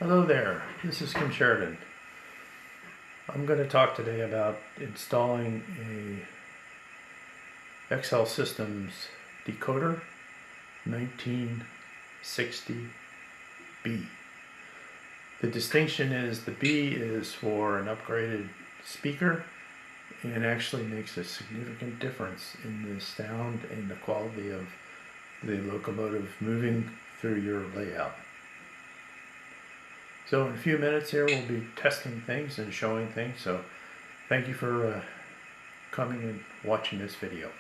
Hello there, this is Kim Sheridan. I'm going to talk today about installing a XLSystems decoder 1960-B. The distinction is the B is for an upgraded speaker and actually makes a significant difference in the sound and the quality of the locomotive moving through your layout. So in a few minutes here we'll be testing things and showing things, so thank you for coming and watching this video.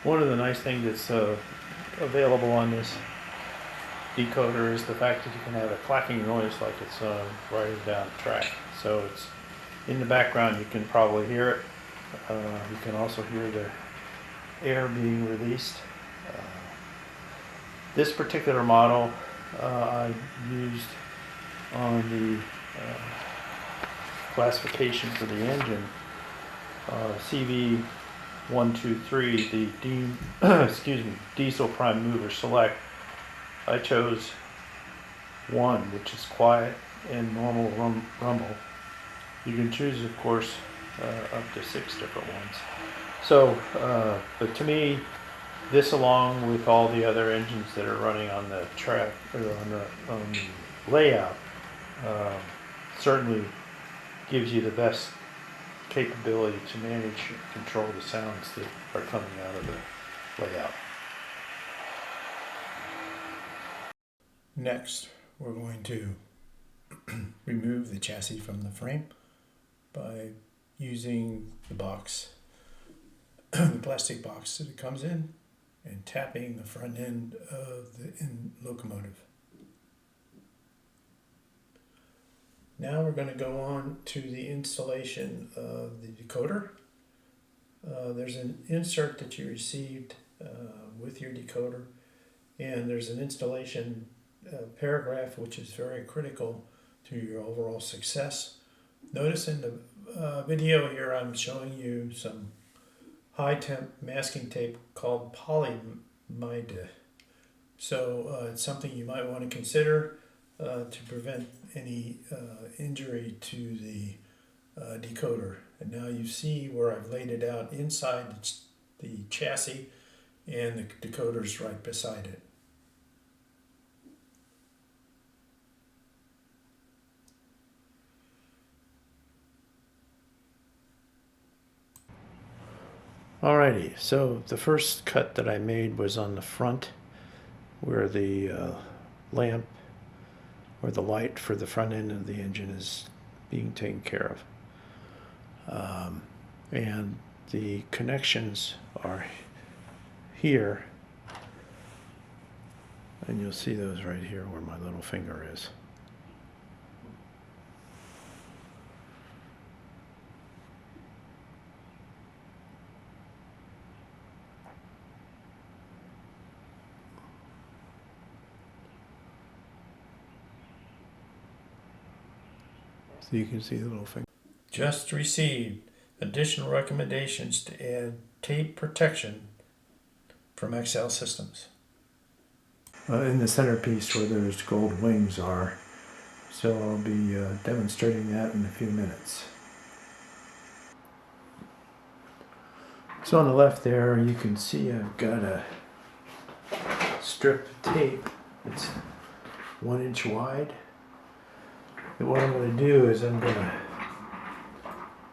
One of the nice things that's available on this decoder is the fact that you can have a clacking noise like it's riding down the track. So it's in the background, you can probably hear it. You can also hear the air being released. This particular model I used on the classification for the engine, CV123, the diesel prime mover select. I chose 1, which is quiet and normal rumble. You can choose, of course, up to 6 different ones. So, but to me, this along with all the other engines that are running on the track or on the layout certainly gives you the best capability to manage and control the sounds that are coming out of the layout. Next, we're going to remove the chassis from the frame by using the box, the plastic box that it comes in, and tapping the front end of the locomotive. Now we're going to go on to the installation of the decoder. There's an insert that you received with your decoder, and there's an installation paragraph which is very critical to your overall success. Notice in the video here I'm showing you some high temp masking tape called polyamide. So it's something you might want to consider to prevent any injury to the decoder. And now you see where I've laid it out inside the chassis, and the decoder's right beside it. Alrighty, so the first cut that I made was on the front where the lamp or the light for the front end of the engine is being taken care of. And the connections are here, and you'll see those right here where my little finger is. So you can see the little finger. Just received additional recommendations to add tape protection from XLSystems. In the centerpiece where those gold wings are. So I'll be demonstrating that in a few minutes. So on the left there you can see I've got a strip of tape. It's 1 inch wide. And what I'm going to do is I'm going to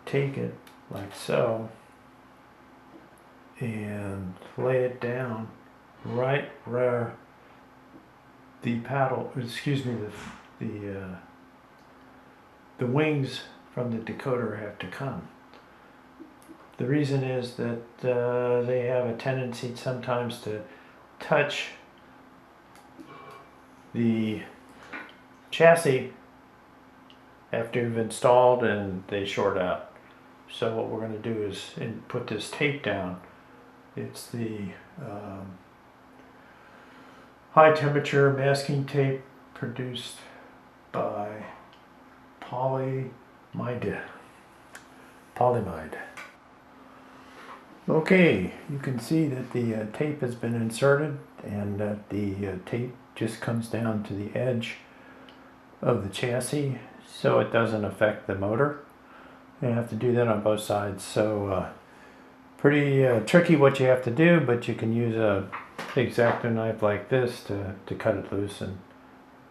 take it like so and lay it down right where the paddle, excuse me, the wings from the decoder have to come. The reason is that they have a tendency sometimes to touch the chassis after you've installed and they short out. So what we're going to do is put this tape down. It's the high temperature masking tape produced by polyamide. Okay, you can see that the tape has been inserted and that the tape just comes down to the edge of the chassis so it doesn't affect the motor. You have to do that on both sides, so pretty tricky what you have to do, but you can use a X-Acto knife like this to cut it loose and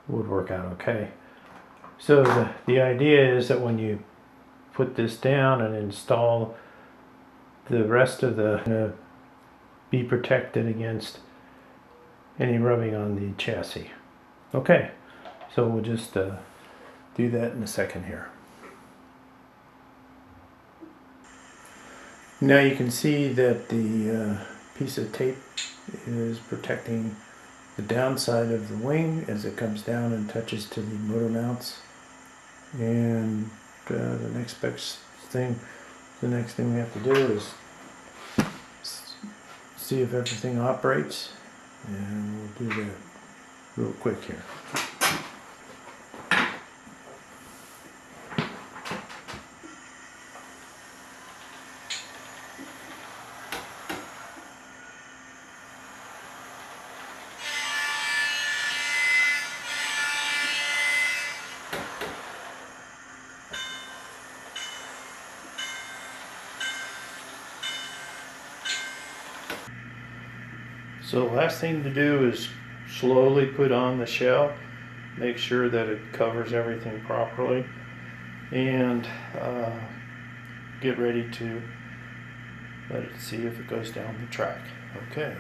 it would work out okay. So the idea is that when you put this down and install the rest of the be protected against any rubbing on the chassis. Okay, so we'll just do that in a second here. Now you can see that the piece of tape is protecting the downside of the wing as it comes down and touches to the motor mounts. And the next thing we have to do is see if everything operates, and we'll do that real quick here. So the last thing to do is slowly put on the shell, make sure that it covers everything properly, and get ready to let it see if it goes down the track. Okay.